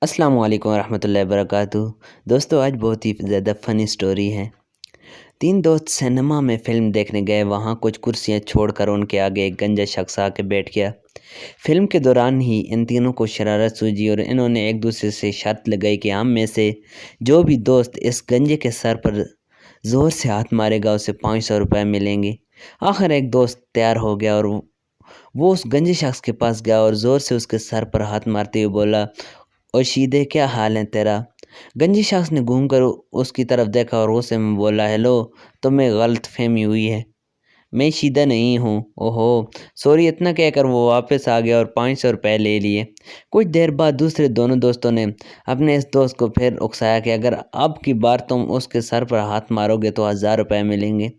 السلام علیکم ورحمۃ اللہ وبرکاتہ۔ دوستو آج بہت ہی زیادہ فنی سٹوری ہے۔ تین دوست سینما میں فلم دیکھنے گئے۔ وہاں کچھ کرسیاں چھوڑ کر ان کے آگے ایک گنجا شخص آ کے بیٹھ گیا۔ فلم کے دوران ہی ان تینوں کو شرارت سوجی اور انہوں نے ایک دوسرے سے شرط لگائی کہ ہم میں سے جو بھی دوست اس گنجے کے سر پر زور سے ہاتھ مارے گا اسے 500 روپے ملیں گے۔ آخر ایک دوست تیار ہو گیا اور وہ اس گنجے شخص کے پاس گیا اور زور سے اس کے سر پر ہاتھ مارتے ہوئے بولا، اور شیدے کیا حال ہے تیرا؟ گنجی شخص نے گھوم کر اس کی طرف دیکھا اور غصے میں بولا، ہیلو، تمہیں غلط فہمی ہوئی ہے، میں شیدہ نہیں ہوں۔ اوہو سوری، اتنا کہہ کر وہ واپس آ گیا اور 500 روپے لے لیے۔ کچھ دیر بعد دوسرے دونوں دوستوں نے اپنے اس دوست کو پھر اکسایا کہ اگر اب کی بار تم اس کے سر پر ہاتھ مارو گے تو 1000 روپے ملیں گے۔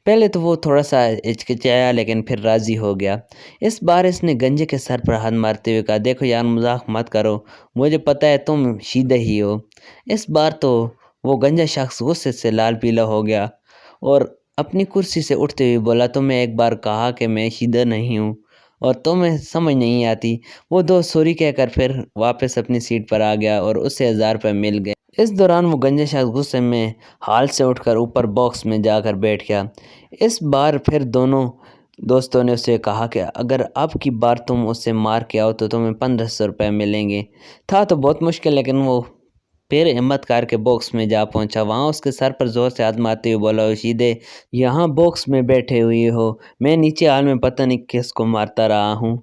پہلے تو وہ تھوڑا سا ہچکچایا لیکن پھر راضی ہو گیا۔ اس بار اس نے گنجے کے سر پر ہاتھ مارتے ہوئے کہا، دیکھو یار، مذاق مت کرو، مجھے پتہ ہے تم شیدہ ہی ہو۔ اس بار تو وہ گنجا شخص غصے سے لال پیلا ہو گیا اور اپنی کرسی سے اٹھتے ہوئے بولا، تمہیں ایک بار کہا کہ میں شیدہ نہیں ہوں اور تمہیں سمجھ نہیں آتی۔ وہ دوست سوری کہہ کر پھر واپس اپنی سیٹ پر آ گیا اور اسے 1000 روپے مل گئے۔ اس دوران وہ گنجا شخص غصے میں ہال سے اٹھ کر اوپر باکس میں جا کر بیٹھ گیا۔ اس بار پھر دونوں دوستوں نے اسے کہا کہ اگر اب کی بار تم اسے مار کے آؤ تو تمہیں 1500 روپے ملیں گے۔ تھا تو بہت مشکل لیکن وہ پھر ہمت کر کے باکس میں جا پہنچا۔ وہاں اس کے سر پر زور سے ہاتھ مارتے ہوئے بولا، شیدے یہاں باکس میں بیٹھے ہوئے ہو، میں نیچے ہال میں پتہ نہیں کس کو مارتا رہا ہوں۔